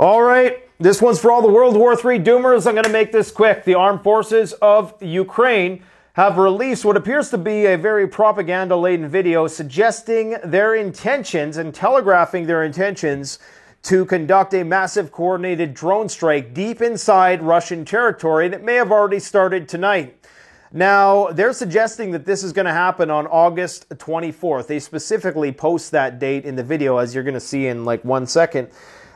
All right, this one's for all the World War III doomers. I'm going to make this quick. The armed forces of Ukraine have released what appears to be a very propaganda-laden video suggesting their intentions and telegraphing their intentions to conduct a massive coordinated drone strike deep inside Russian territory that may have already started tonight. Now, they're suggesting that this is going to happen on August 24th. They specifically post that date in the video, as you're going to see in like 1 second.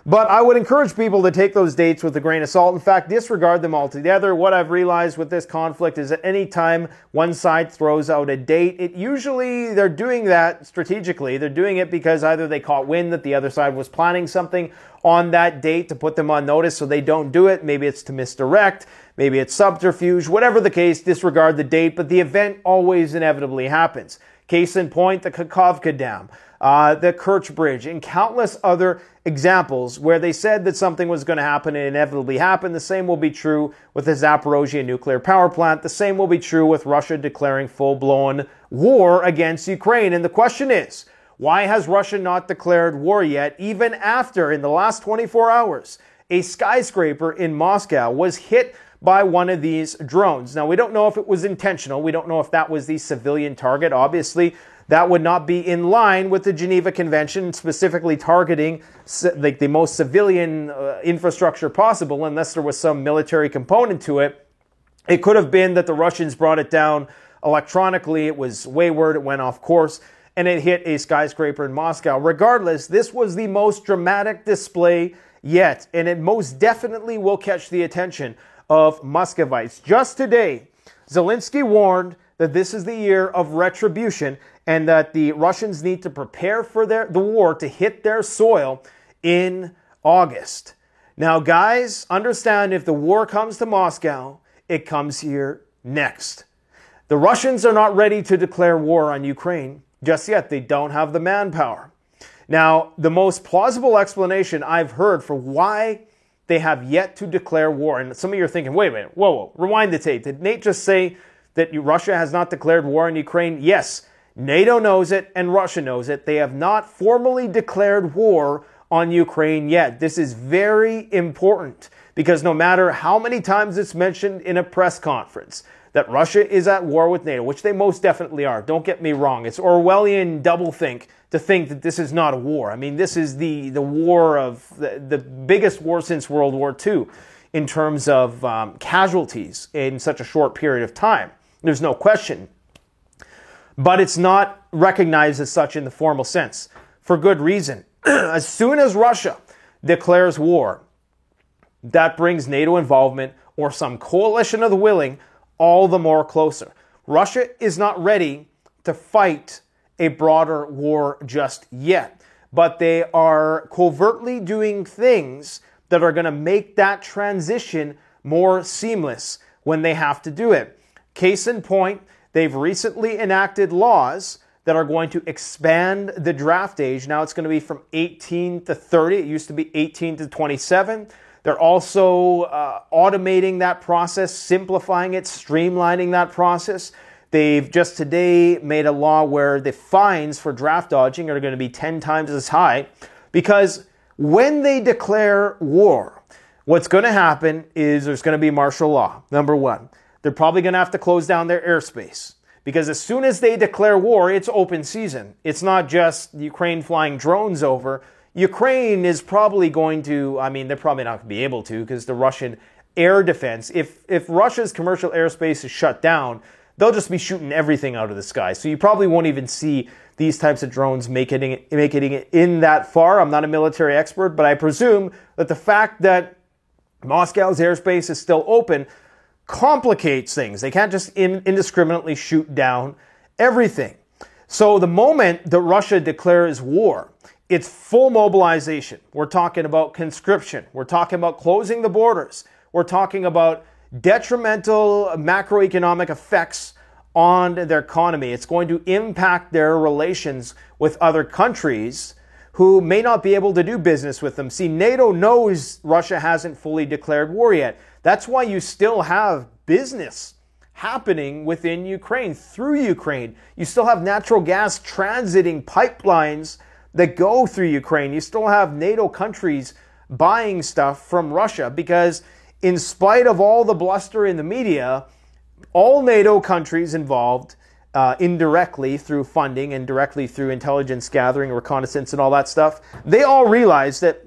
But I would encourage people to take those dates with a grain of salt. In fact, disregard them altogether. What I've realized with this conflict is that any time one side throws out a date, they're doing that strategically. They're doing it because either they caught wind that the other side was planning something on that date to put them on notice so they don't do it. Maybe it's to misdirect. Maybe it's subterfuge. Whatever the case, disregard the date, but the event always inevitably happens. Case in point, the Kakhovka Dam, the Kerch Bridge, and countless other examples where they said that something was going to happen and inevitably happened. The same will be true with the Zaporozhye nuclear power plant. The same will be true with Russia declaring full-blown war against Ukraine. And the question is, why has Russia not declared war yet, even after, in the last 24 hours, a skyscraper in Moscow was hit by one of these drones? Now, we don't know if it was intentional. We don't know if that was the civilian target. Obviously, that would not be in line with the Geneva Convention, specifically targeting like the most civilian infrastructure possible, unless there was some military component to it. It could have been that the Russians brought it down electronically. It was wayward. It went off course, and it hit a skyscraper in Moscow. Regardless, this was the most dramatic display yet, and it most definitely will catch the attention of Muscovites. Just today, Zelensky warned that this is the year of retribution and that the Russians need to prepare for the war to hit their soil in August. Now, guys, understand, if the war comes to Moscow, it comes here next. The Russians are not ready to declare war on Ukraine just yet. They don't have the manpower. Now, the most plausible explanation I've heard for why they have yet to declare war, and some of you are thinking, wait a minute, whoa, rewind the tape. Did Nate just say that Russia has not declared war on Ukraine? Yes, NATO knows it and Russia knows it. They have not formally declared war on Ukraine yet. This is very important because no matter how many times it's mentioned in a press conference that Russia is at war with NATO, which they most definitely are, don't get me wrong, it's Orwellian doublethink to think that this is not a war. I mean, this is the war of the biggest war since World War II in terms of casualties in such a short period of time. There's no question. But it's not recognized as such in the formal sense, for good reason. As soon as Russia declares war, that brings NATO involvement or some coalition of the willing all the more closer. Russia is not ready to fight a broader war just yet, but they are covertly doing things that are going to make that transition more seamless when they have to do it. Case in point, they've recently enacted laws that are going to expand the draft age. Now it's going to be from 18 to 30. It used to be 18 to 27. They're also automating that process, simplifying it, streamlining that process. They've just today made a law where the fines for draft dodging are going to be 10 times as high, because when they declare war, what's going to happen is there's going to be martial law, number one. They're probably going to have to close down their airspace, because as soon as they declare war, it's open season. It's not just Ukraine flying drones over. Ukraine is probably going to, they're probably not going to be able to, because the Russian air defense, if Russia's commercial airspace is shut down, they'll just be shooting everything out of the sky. So you probably won't even see these types of drones making it in that far. I'm not a military expert, but I presume that the fact that Moscow's airspace is still open complicates things. They can't just indiscriminately shoot down everything. So the moment that Russia declares war, it's full mobilization. We're talking about conscription. We're talking about closing the borders. We're talking about detrimental macroeconomic effects on their economy. It's going to impact their relations with other countries who may not be able to do business with them. See, NATO knows Russia hasn't fully declared war yet. That's why you still have business happening within Ukraine, through Ukraine. You still have natural gas transiting pipelines that go through Ukraine. You still have NATO countries buying stuff from Russia because in spite of all the bluster in the media, all NATO countries involved indirectly through funding and directly through intelligence gathering, reconnaissance and all that stuff, they all realize that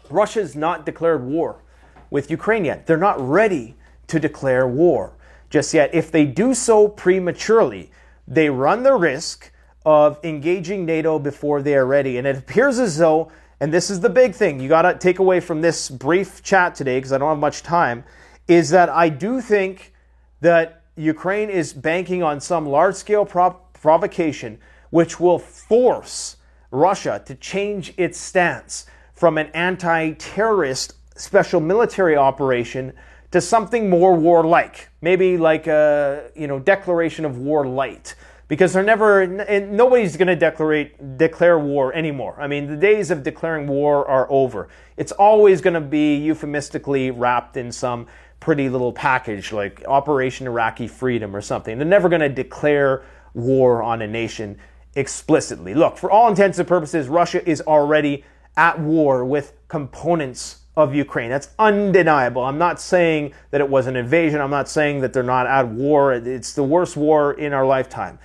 Russia's not declared war with Ukraine yet. They're not ready to declare war just yet. If they do so prematurely, they run the risk of engaging NATO before they are ready. And it appears as though, and this is the big thing you got to take away from this brief chat today, because I don't have much time, is that I do think that Ukraine is banking on some large-scale provocation which will force Russia to change its stance from an anti-terrorist special military operation to something more warlike, maybe like a declaration of war light, because nobody's going to declare war anymore. I mean, the days of declaring war are over. It's always going to be euphemistically wrapped in some pretty little package like Operation Iraqi Freedom or something. They're never going to declare war on a nation explicitly. Look, for all intents and purposes, Russia is already at war with components of Ukraine. That's undeniable. I'm not saying that it was an invasion. I'm not saying that they're not at war. It's the worst war in our lifetime.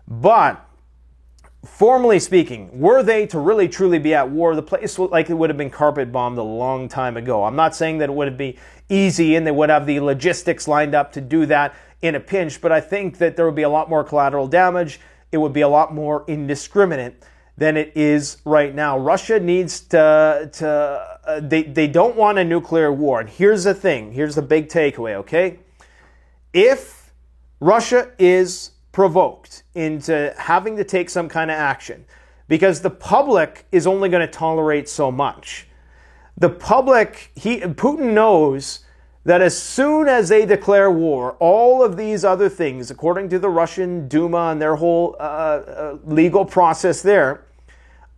But formally speaking, were they to really truly be at war, the place likely would have been carpet bombed a long time ago. I'm not saying that it would be easy and they would have the logistics lined up to do that in a pinch, but I think that there would be a lot more collateral damage. It would be a lot more indiscriminate than it is right now. Russia needs they don't want a nuclear war. And here's the thing. Here's the big takeaway, okay? If Russia is provoked into having to take some kind of action, because the public is only going to tolerate so much. The public, Putin knows that as soon as they declare war, all of these other things, according to the Russian Duma and their whole legal process there,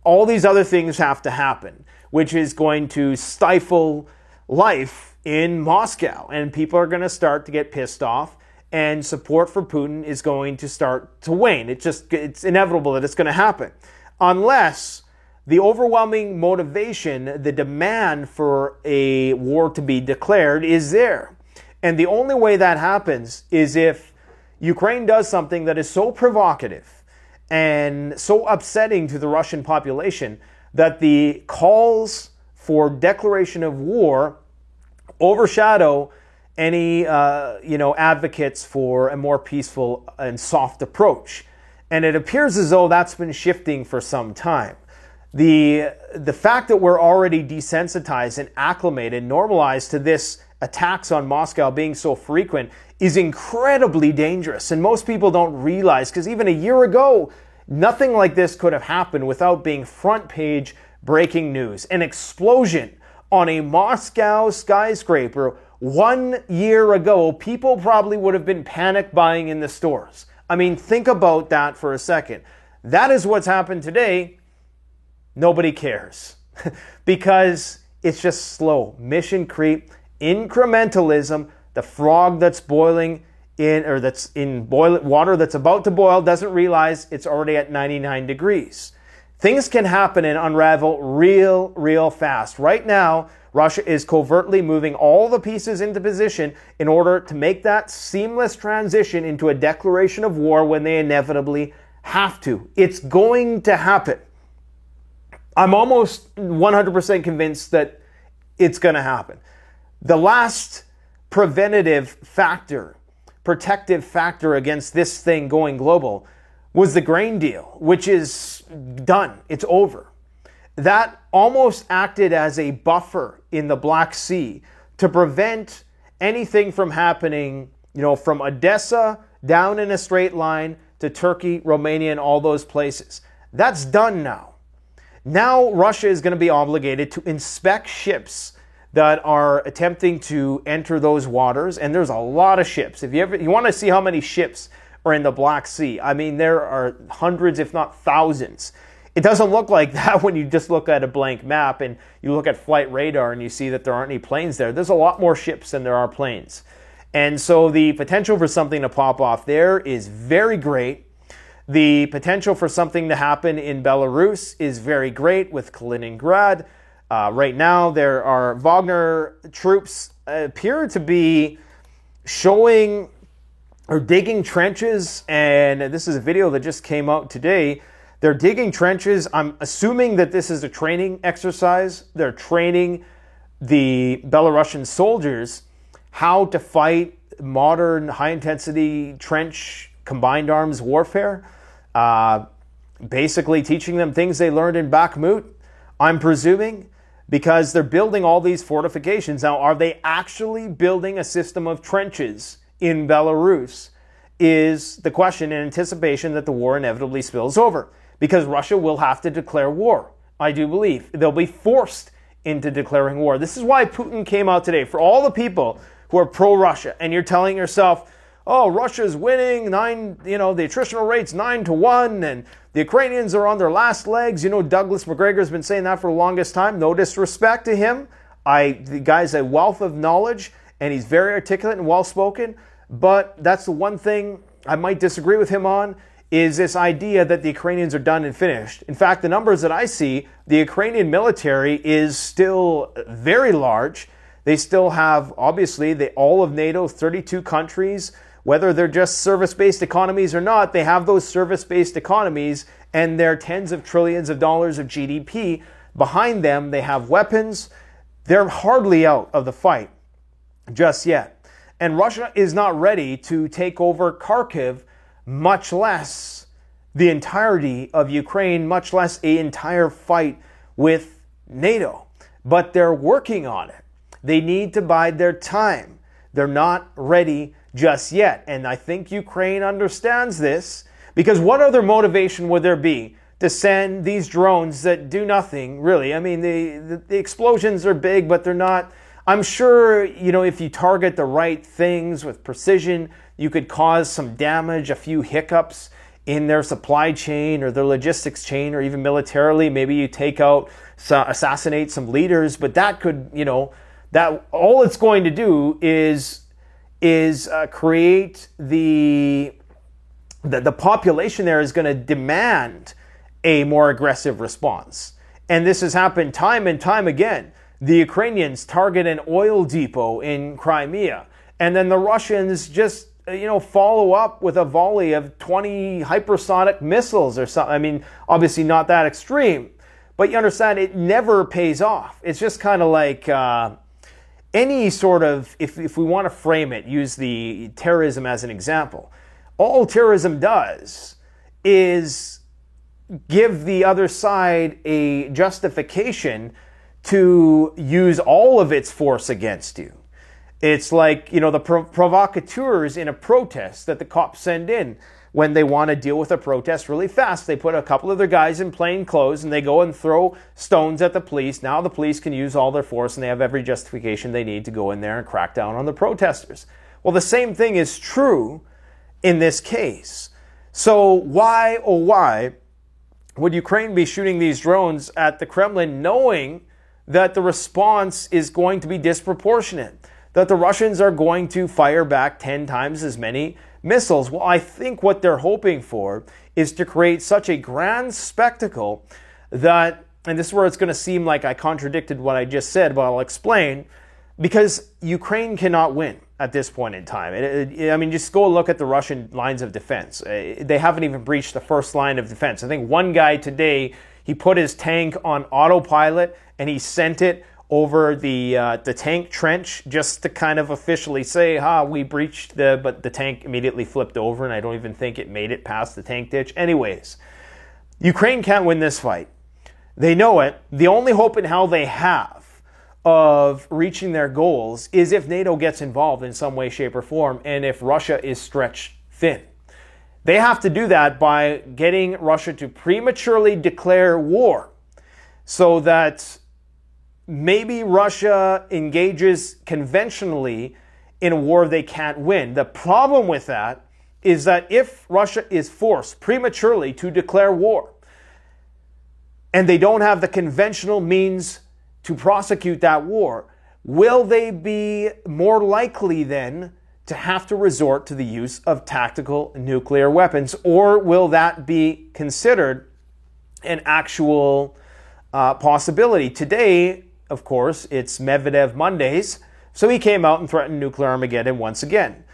all these other things have to happen, which is going to stifle life in Moscow. And people are going to start to get pissed off, and support for Putin is going to start to wane. It's inevitable that it's going to happen. Unless the overwhelming motivation, the demand for a war to be declared is there. And the only way that happens is if Ukraine does something that is so provocative and so upsetting to the Russian population that the calls for declaration of war overshadow any advocates for a more peaceful and soft approach. And it appears as though that's been shifting for some time. The fact that we're already desensitized and acclimated, normalized to this attacks on Moscow being so frequent is incredibly dangerous. And most people don't realize, because even a year ago, nothing like this could have happened without being front page breaking news. An explosion on a Moscow skyscraper 1 year ago, people probably would have been panic buying in the stores. I mean, think about that for a second. That is what's happened today. Nobody cares because it's just slow. Mission creep, incrementalism, the frog that's boiling in, or that's in water that's about to boil doesn't realize it's already at 99 degrees. Things can happen and unravel real fast. Right now, Russia is covertly moving all the pieces into position in order to make that seamless transition into a declaration of war when they inevitably have to. It's going to happen. I'm almost 100% convinced that it's going to happen. The last protective factor against this thing going global was the grain deal, which is done. It's over. That almost acted as a buffer in the Black Sea to prevent anything from happening, from Odessa down in a straight line to Turkey, Romania, and all those places. That's done now. Now Russia is going to be obligated to inspect ships that are attempting to enter those waters, and there's a lot of ships. If you want to see how many ships are in the Black Sea, I mean, there are hundreds, if not thousands. It doesn't look like that when you just look at a blank map and you look at flight radar and you see that there aren't any planes there. There's a lot more ships than there are planes. And so the potential for something to pop off there is very great. The potential for something to happen in Belarus is very great with Kaliningrad. Right now, there are Wagner troops appear to be showing or digging trenches, and this is a video that just came out today. They're digging trenches. I'm assuming that this is a training exercise. They're training the Belarusian soldiers how to fight modern high-intensity trench combined arms warfare. Basically teaching them things they learned in Bakhmut, I'm presuming, because they're building all these fortifications. Now, are they actually building a system of trenches in Belarus is the question, in anticipation that the war inevitably spills over. Because Russia will have to declare war, I do believe. They'll be forced into declaring war. This is why Putin came out today. For all the people who are pro-Russia, and you're telling yourself, oh, Russia's winning, the attritional rate's 9-1, and the Ukrainians are on their last legs. Douglas McGregor's been saying that for the longest time. No disrespect to him. The guy's a wealth of knowledge, and he's very articulate and well-spoken. But that's the one thing I might disagree with him on, is this idea that the Ukrainians are done and finished. In fact, the numbers that I see, the Ukrainian military is still very large. They still have, obviously, all of NATO, 32 countries. Whether they're just service-based economies or not, they have those service-based economies, and they're tens of trillions of dollars of GDP. Behind them, they have weapons. They're hardly out of the fight just yet. And Russia is not ready to take over Kharkiv, much less the entirety of Ukraine, much less an entire fight with NATO. But they're working on it. They need to bide their time. They're not ready just yet. And I think Ukraine understands this, because what other motivation would there be to send these drones that do nothing, really? I mean, the explosions are big, but they're not. I'm sure, if you target the right things with precision, you could cause some damage, a few hiccups in their supply chain or their logistics chain, or even militarily. Maybe you take out, assassinate some leaders, but that could, that all it's going to do is create the population there is going to demand a more aggressive response. And this has happened time and time again. The Ukrainians target an oil depot in Crimea, and then the Russians just, follow up with a volley of 20 hypersonic missiles or something. I mean, obviously not that extreme, but you understand it never pays off. It's just kind of like any sort of, if we want to frame it, use the terrorism as an example. All terrorism does is give the other side a justification to use all of its force against you. It's like, the provocateurs in a protest that the cops send in when they want to deal with a protest really fast. They put a couple of their guys in plain clothes and they go and throw stones at the police. Now the police can use all their force and they have every justification they need to go in there and crack down on the protesters. Well, the same thing is true in this case. So why, oh why, would Ukraine be shooting these drones at the Kremlin knowing that the response is going to be disproportionate, that the Russians are going to fire back 10 times as many missiles? Well, I think what they're hoping for is to create such a grand spectacle that, and this is where it's going to seem like I contradicted what I just said, but I'll explain, because Ukraine cannot win at this point in time. I mean, just go look at the Russian lines of defense. They haven't even breached the first line of defense. I think one guy today, he put his tank on autopilot and he sent it over the tank trench just to kind of officially say, we breached but the tank immediately flipped over, and I don't even think it made it past the tank ditch. Anyways, Ukraine can't win this fight. They know it. The only hope in hell they have of reaching their goals is if NATO gets involved in some way, shape, or form, and if Russia is stretched thin. They have to do that by getting Russia to prematurely declare war so that maybe Russia engages conventionally in a war they can't win. The problem with that is that if Russia is forced prematurely to declare war and they don't have the conventional means to prosecute that war, will they be more likely then to have to resort to the use of tactical nuclear weapons? Or will that be considered an actual possibility. Today, of course, it's Medvedev Mondays, so he came out and threatened nuclear Armageddon once again.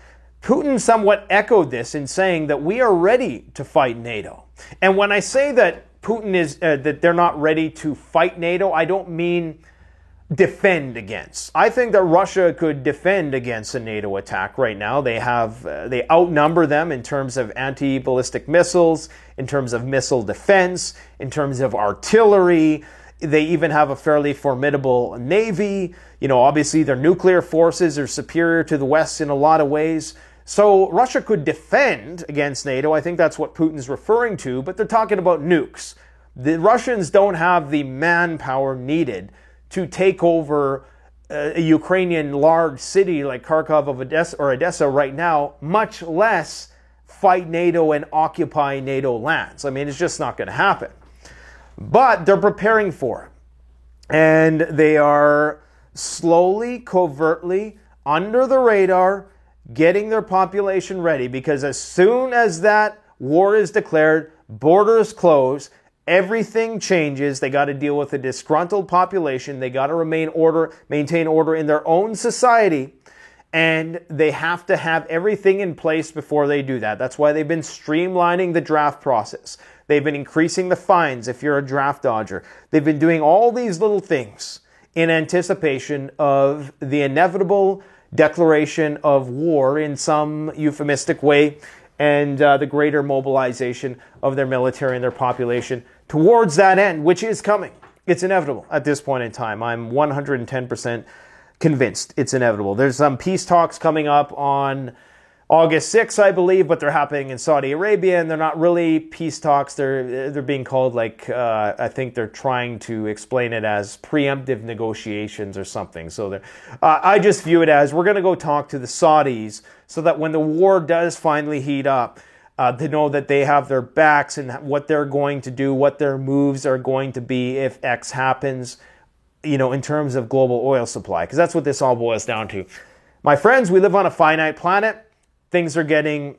Putin somewhat echoed this in saying that we are ready to fight NATO. And when I say that Putin is that they're not ready to fight NATO, I don't mean defend against. I think that Russia could defend against a NATO attack right now. They outnumber them in terms of anti-ballistic missiles, in terms of missile defense, in terms of artillery. They even have a fairly formidable navy. You know, obviously their nuclear forces are superior to the West in a lot of ways. So Russia could defend against NATO. I think that's what Putin's referring to, but they're talking about nukes. The Russians don't have the manpower needed to take over a Ukrainian large city like Kharkov or Odessa right now, much less fight NATO and occupy NATO lands. I mean, it's just not going to happen. But they're preparing for it. And they are slowly, covertly, under the radar, getting their population ready. Because as soon as that war is declared, borders close, everything changes. They got to deal with a disgruntled population. They got to maintain order in their own society. And they have to have everything in place before they do that. That's why they've been streamlining the draft process. They've been increasing the fines if you're a draft dodger. They've been doing all these little things in anticipation of the inevitable declaration of war in some euphemistic way, and the greater mobilization of their military and their population towards that end, which is coming. It's inevitable at this point in time. I'm 110% convinced it's inevitable. There's some peace talks coming up on August 6th, I believe, but they're happening in Saudi Arabia, and they're not really peace talks. They're being called, like, I think they're trying to explain it as preemptive negotiations or something. So I just view it as we're going to go talk to the Saudis so that when the war does finally heat up, to know that they have their backs and what they're going to do, what their moves are going to be if X happens, you know, in terms of global oil supply, because that's what this all boils down to. My friends, we live on a finite planet. Things are getting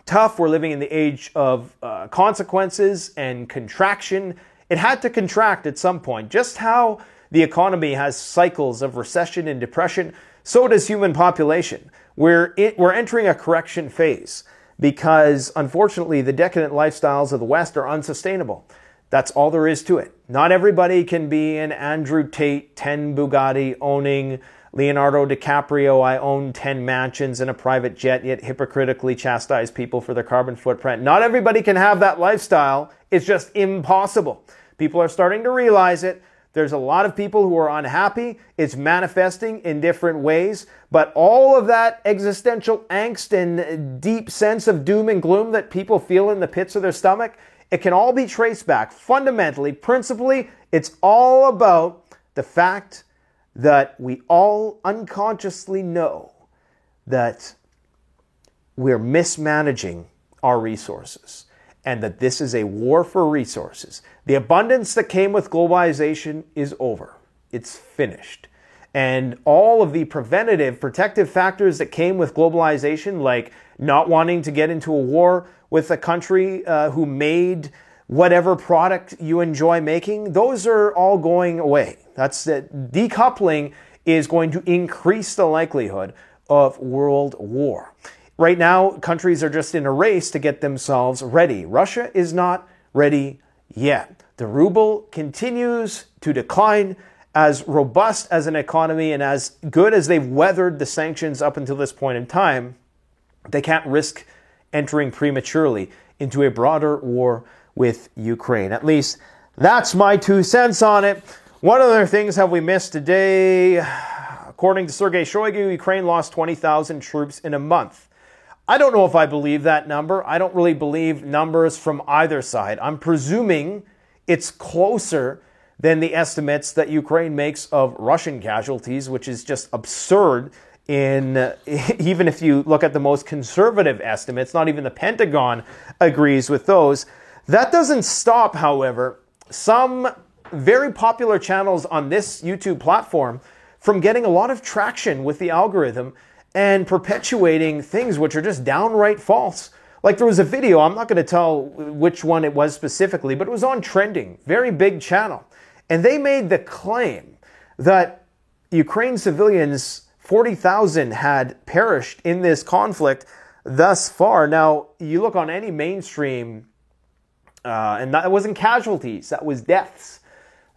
tough. We're living in the age of consequences and contraction. It had to contract at some point. Just how the economy has cycles of recession and depression, so does human population. We're entering a correction phase because, unfortunately, the decadent lifestyles of the West are unsustainable. That's all there is to it. Not everybody can be an Andrew Tate, 10 Bugatti owning Leonardo DiCaprio, I own 10 mansions and a private jet, yet hypocritically chastise people for their carbon footprint. Not everybody can have that lifestyle. It's just impossible. People are starting to realize it. There's a lot of people who are unhappy. It's manifesting in different ways. But all of that existential angst and deep sense of doom and gloom that people feel in the pits of their stomach, it can all be traced back. Fundamentally, principally, it's all about the fact that we all unconsciously know that we're mismanaging our resources and that this is a war for resources. The abundance that came with globalization is over. It's finished. And all of the protective factors that came with globalization, like not wanting to get into a war with a country who made whatever product you enjoy making, those are all going away. That's that. Decoupling is going to increase the likelihood of world war. Right now, countries are just in a race to get themselves ready. Russia is not ready yet. The ruble continues to decline. As robust as an economy and as good as they've weathered the sanctions up until this point in time, they can't risk entering prematurely into a broader war with Ukraine. At least that's my 2 cents on it. What other things have we missed today? According to Sergei Shoigu, Ukraine lost 20,000 troops in a month. I don't know if I believe that number. I don't really believe numbers from either side. I'm presuming it's closer than the estimates that Ukraine makes of Russian casualties, which is just absurd. Even if you look at the most conservative estimates, not even the Pentagon agrees with those. That doesn't stop, however, some very popular channels on this YouTube platform from getting a lot of traction with the algorithm and perpetuating things which are just downright false. Like there was a video, I'm not going to tell which one it was specifically, but it was on Trending, very big channel. And they made the claim that Ukraine civilians, 40,000, had perished in this conflict thus far. Now, you look on any mainstream, and that wasn't casualties, that was deaths.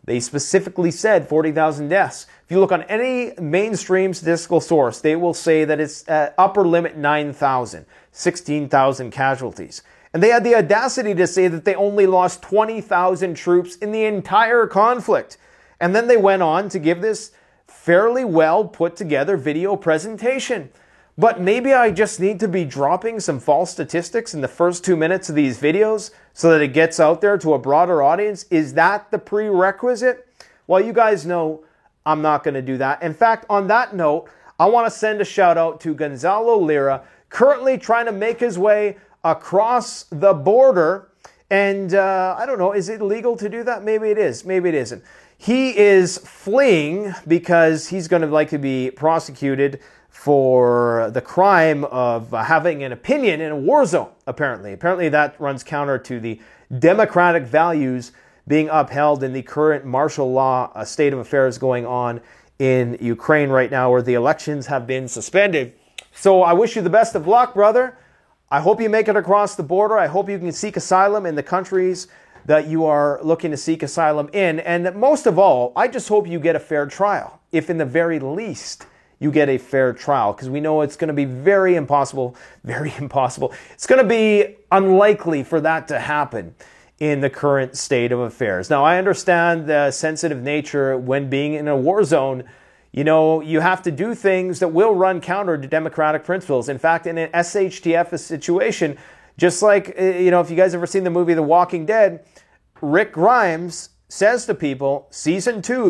They specifically said 40,000 deaths. If you look on any mainstream statistical source, they will say that it's upper limit 9,000, 16,000 casualties. And they had the audacity to say that they only lost 20,000 troops in the entire conflict. And then they went on to give this fairly well put together video presentation. But maybe I just need to be dropping some false statistics in the first 2 minutes of these videos so that it gets out there to a broader audience. Is that the prerequisite? Well, you guys know I'm not going to do that. In fact, on that note, I want to send a shout out to Gonzalo Lira, currently trying to make his way across the border. And I don't know, is it legal to do that? Maybe it is, maybe it isn't. He is fleeing because he's going to likely be prosecuted for the crime of having an opinion in a war zone, apparently. Apparently that runs counter to the democratic values being upheld in the current martial law state of affairs going on in Ukraine right now, where the elections have been suspended. So I wish you the best of luck, brother. I hope you make it across the border. I hope you can seek asylum in the countries that you are looking to seek asylum in. And most of all, I just hope you get a fair trial, if in the very least you get a fair trial, because we know it's going to be very impossible. It's going to be unlikely for that to happen in the current state of affairs. Now, I understand the sensitive nature when being in a war zone. You know, you have to do things that will run counter to democratic principles. In fact, in an SHTF situation, just like, you know, if you guys ever seen the movie The Walking Dead, Rick Grimes says to people,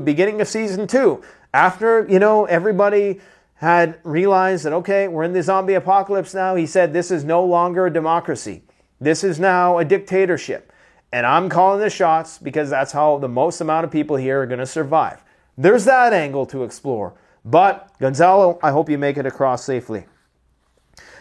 beginning of season 2, after, you know, everybody had realized that, okay, we're in the zombie apocalypse now, he said, this is no longer a democracy. This is now a dictatorship. And I'm calling the shots because that's how the most amount of people here are going to survive. There's that angle to explore. But, Gonzalo, I hope you make it across safely.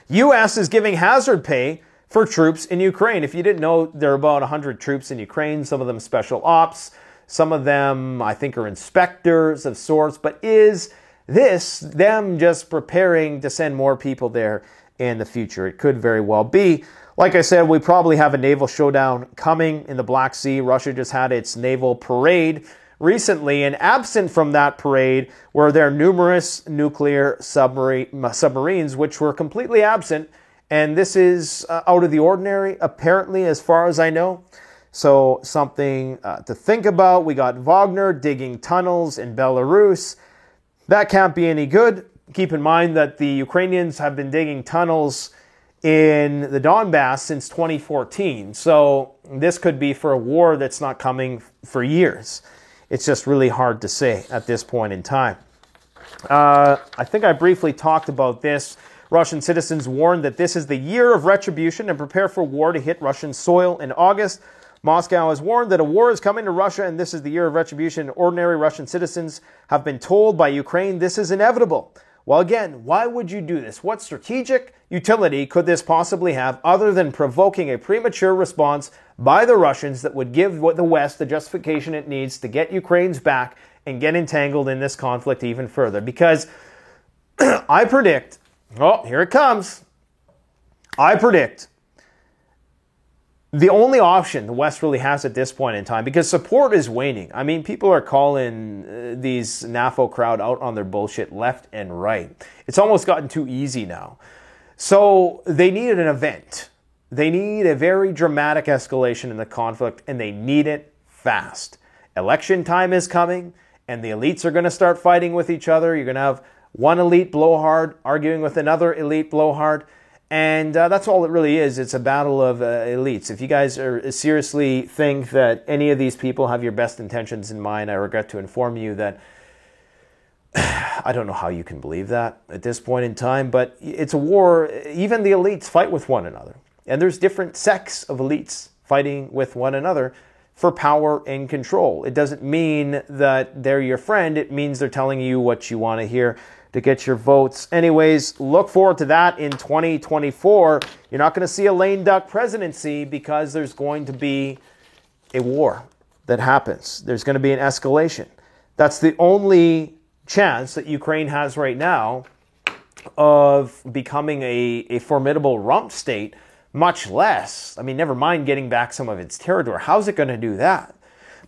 U.S. is giving hazard pay for troops in Ukraine. If you didn't know, there are about 100 troops in Ukraine, some of them special ops, some of them, I think, are inspectors of sorts. But is this them just preparing to send more people there in the future? It could very well be. Like I said, we probably have a naval showdown coming in the Black Sea. Russia just had its naval parade recently, and absent from that parade were their numerous nuclear submarines, which were completely absent. And this is out of the ordinary, apparently, as far as I know. So something to think about. We got Wagner digging tunnels in Belarus. That can't be any good. Keep in mind that the Ukrainians have been digging tunnels in the Donbass since 2014. So this could be for a war that's not coming for years. It's just really hard to say at this point in time. I think I briefly talked about this. Russian citizens warned that this is the year of retribution and prepare for war to hit Russian soil in August. Moscow has warned that a war is coming to Russia and this is the year of retribution. Ordinary Russian citizens have been told by Ukraine this is inevitable. Well, again, why would you do this? What strategic utility could this possibly have other than provoking a premature response by the Russians that would give the West the justification it needs to get Ukraine's back and get entangled in this conflict even further? Because I predict, oh, here it comes. I predict the only option the West really has at this point in time, because support is waning. I mean, people are calling these NAFO crowd out on their bullshit left and right. It's almost gotten too easy now. So they needed an event. They need a very dramatic escalation in the conflict, and they need it fast. Election time is coming, and the elites are going to start fighting with each other. You're going to have one elite blowhard arguing with another elite blowhard. And that's all it really is. It's a battle of elites. If you guys seriously think that any of these people have your best intentions in mind, I regret to inform you that I don't know how you can believe that at this point in time, but it's a war. Even the elites fight with one another. And there's different sects of elites fighting with one another for power and control. It doesn't mean that they're your friend. It means they're telling you what you want to hear to get your votes. Anyways, look forward to that in 2024. You're not going to see a lame duck presidency because there's going to be a war that happens. There's going to be an escalation. That's the only chance that Ukraine has right now of becoming a formidable rump state, much less, I mean, never mind getting back some of its territory. How's it going to do that?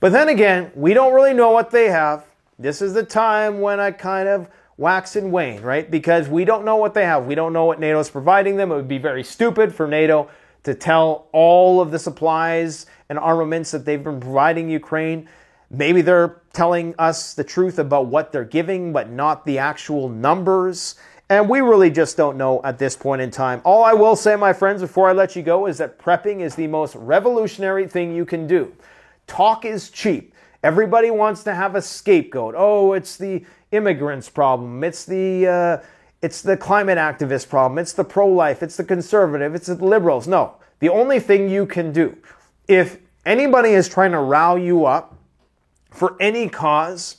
But then again, we don't really know what they have. This is the time when I kind of wax and wane, right? Because we don't know what they have. We don't know what NATO is providing them. It would be very stupid for NATO to tell all of the supplies and armaments that they've been providing Ukraine. Maybe they're telling us the truth about what they're giving, but not the actual numbers. And we really just don't know at this point in time. All I will say, my friends, before I let you go, is that prepping is the most revolutionary thing you can do. Talk is cheap. Everybody wants to have a scapegoat. Oh, it's the immigrants problem. It's the climate activist problem. It's the pro-life. It's the conservative. It's the liberals. No, the only thing you can do, if anybody is trying to rile you up for any cause,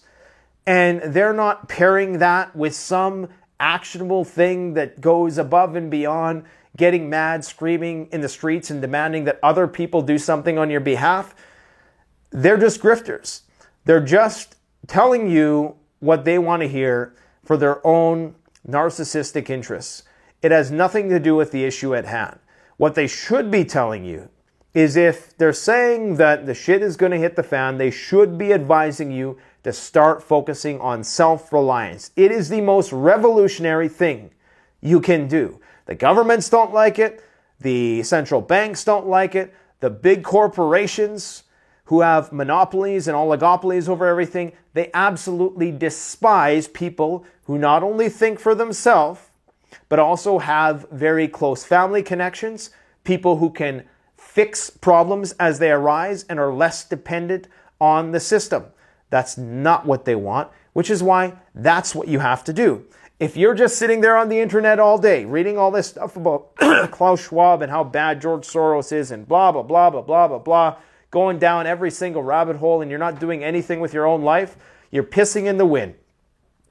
and they're not pairing that with some actionable thing that goes above and beyond getting mad, screaming in the streets and demanding that other people do something on your behalf, they're just grifters. They're just telling you what they want to hear for their own narcissistic interests. It has nothing to do with the issue at hand. What they should be telling you is, if they're saying that the shit is going to hit the fan, they should be advising you to start focusing on self-reliance. It is the most revolutionary thing you can do. The governments don't like it. The central banks don't like it. The big corporations who have monopolies and oligopolies over everything, they absolutely despise people who not only think for themselves, but also have very close family connections, people who can fix problems as they arise and are less dependent on the system. That's not what they want, which is why that's what you have to do. If you're just sitting there on the internet all day, reading all this stuff about Klaus Schwab and how bad George Soros is and blah, blah, blah, blah, blah, blah, blah, going down every single rabbit hole, and you're not doing anything with your own life, you're pissing in the wind.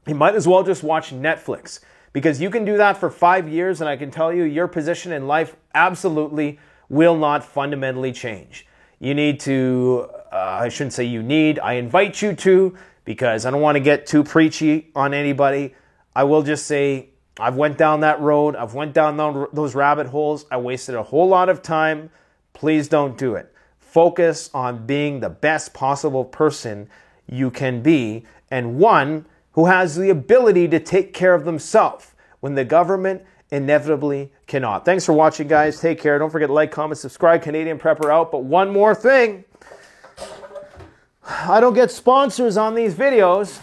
You might as well just watch Netflix, because you can do that for 5 years, and I can tell you your position in life absolutely will not fundamentally change. You need to, I shouldn't say you need, I invite you to, because I don't want to get too preachy on anybody. I will just say, I've went down that road. I've went down those rabbit holes. I wasted a whole lot of time. Please don't do it. Focus on being the best possible person you can be, and one who has the ability to take care of themselves when the government inevitably cannot. Thanks for watching, guys. Take care. Don't forget to like, comment, subscribe. Canadian Prepper out. But one more thing. I don't get sponsors on these videos,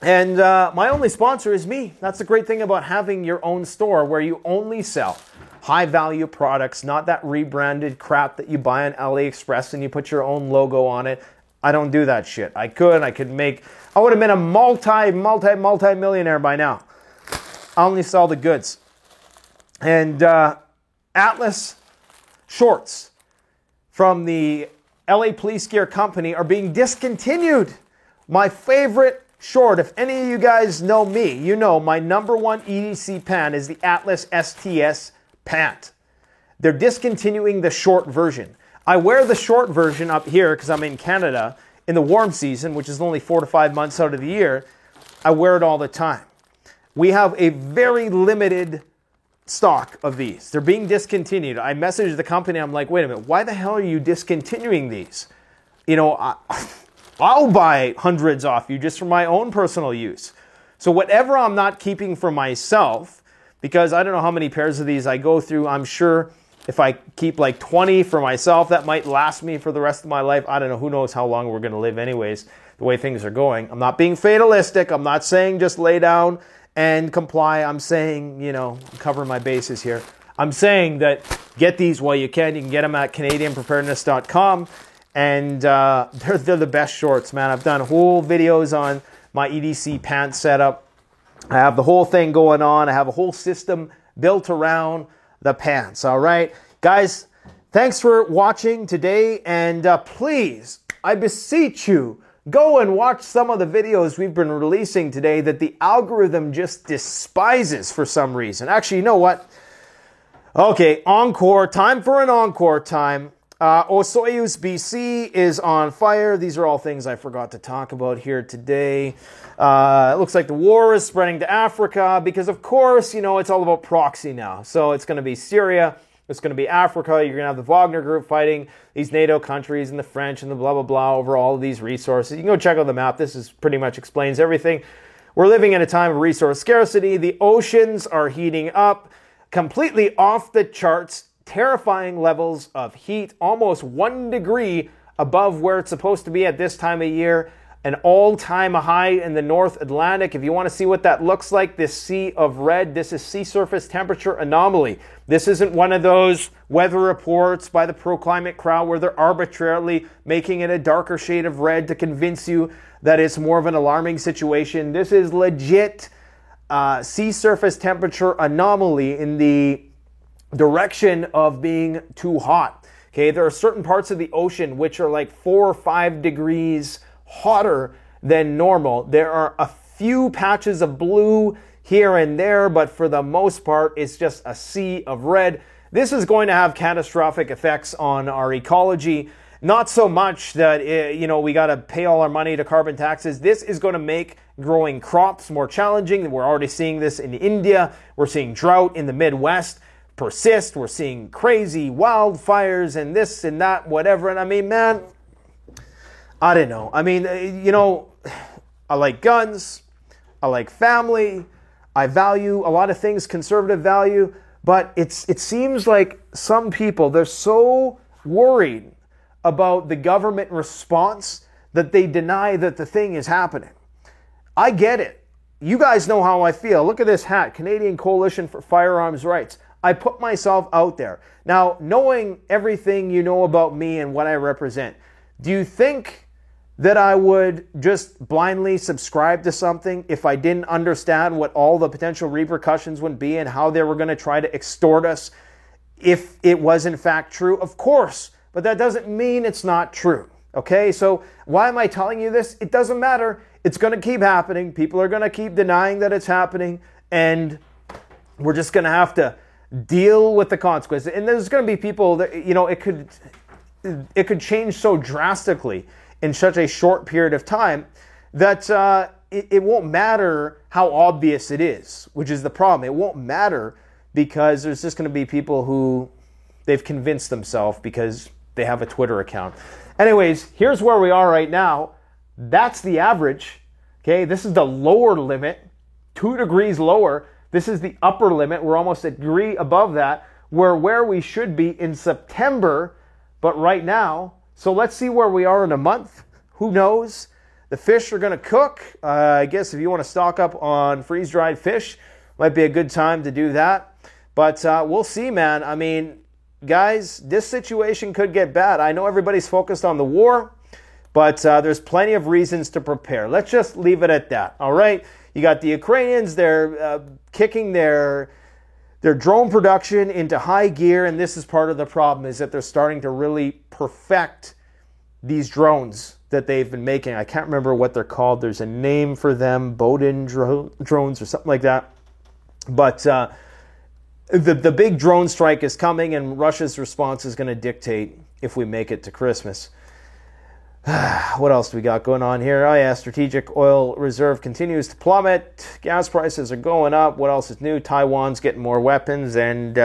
and my only sponsor is me. That's the great thing about having your own store where you only sell high-value products, not that rebranded crap that you buy on AliExpress and you put your own logo on it. I don't do that shit. I would have been a multi-millionaire by now. I only sell the goods. And Atlas shorts from the LA Police Gear Company are being discontinued. My favorite short, if any of you guys know me, you know my number one EDC pant is the Atlas STS pant. They're discontinuing the short version. I wear the short version up here because I'm in Canada in the warm season, which is only 4 to 5 months out of the year. I wear it all the time. We have a very limited stock of these. They're being discontinued. I messaged the company. I'm like, wait a minute, why the hell are you discontinuing these? You know, I'll buy hundreds off you just for my own personal use. So whatever I'm not keeping for myself, because I don't know how many pairs of these I go through. I'm sure if I keep like 20 for myself, that might last me for the rest of my life. I don't know. Who knows how long we're going to live anyways, the way things are going. I'm not being fatalistic. I'm not saying just lay down and comply. I'm saying, you know, cover my bases here. I'm saying that get these while you can. You can get them at CanadianPreparedness.com. And they're the best shorts, man. I've done whole videos on my EDC pant setup. I have the whole thing going on. I have a whole system built around the pants, all right? Guys, thanks for watching today, and please, I beseech you, go and watch some of the videos we've been releasing today that the algorithm just despises for some reason. Actually, you know what? Okay, encore. Time for an encore time. Osoyoos, BC is on fire. These are all things I forgot to talk about here today. It looks like the war is spreading to Africa because, of course, it's all about proxy now. So it's going to be Syria. It's going to be Africa. You're going to have the Wagner Group fighting these NATO countries and the French and the blah, blah, blah over all of these resources. You can go check out the map. This is pretty much explains everything. We're living in a time of resource scarcity. The oceans are heating up, completely off the charts, terrifying levels of heat, almost 1 degree above where it's supposed to be at this time of year. An all-time high in the North Atlantic. If you want to see what that looks like, this sea of red, this is sea surface temperature anomaly. This isn't one of those weather reports by the pro-climate crowd where they're arbitrarily making it a darker shade of red to convince you that it's more of an alarming situation. This is legit sea surface temperature anomaly in the direction of being too hot. Okay, there are certain parts of the ocean which are like 4 or 5 degrees hotter than normal. There are a few patches of blue here and there, but for the most part, it's just a sea of red. This is going to have catastrophic effects on our ecology. Not so much that, we got to pay all our money to carbon taxes. This is going to make growing crops more challenging. We're already seeing this in India. We're seeing drought in the Midwest persist. We're seeing crazy wildfires and this and that, whatever. And I mean, man, I don't know. I mean, I like guns. I like family. I value a lot of things conservative value. But it seems like some people, they're so worried about the government response that they deny that the thing is happening. I get it. You guys know how I feel. Look at this hat, Canadian Coalition for Firearms Rights. I put myself out there. Now, knowing everything you know about me and what I represent, do you think that I would just blindly subscribe to something if I didn't understand what all the potential repercussions would be and how they were going to try to extort us if it was in fact true? Of course, but that doesn't mean it's not true. Okay, so why am I telling you this? It doesn't matter. It's going to keep happening. People are going to keep denying that it's happening, and we're just going to have to deal with the consequences. And there's going to be people that, it could change so drastically in such a short period of time that it won't matter how obvious it is, which is the problem. It won't matter because there's just going to be people who they've convinced themselves because they have a Twitter account. Anyways, here's where we are right now. That's the average. Okay, this is the lower limit, 2 degrees lower. This is the upper limit. We're almost a degree above that. We're where we should be in September, but right now. So let's see where we are in a month. Who knows? The fish are going to cook. I guess if you want to stock up on freeze-dried fish, might be a good time to do that. But we'll see, man. I mean, guys, this situation could get bad. I know everybody's focused on the war, but there's plenty of reasons to prepare. Let's just leave it at that, all right? You got the Ukrainians, they're kicking their drone production into high gear, and this is part of the problem, is that they're starting to really perfect these drones that they've been making. I can't remember what they're called. There's a name for them, Bodin drones or something like that. But the big drone strike is coming, and Russia's response is going to dictate if we make it to Christmas. What else do we got going on here? Oh yeah, strategic oil reserve continues to plummet. Gas prices are going up. What else is new? Taiwan's getting more weapons, and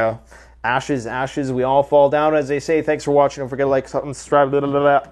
ashes, we all fall down, as they say. Thanks for watching. Don't forget to like, subscribe, blah, blah, blah.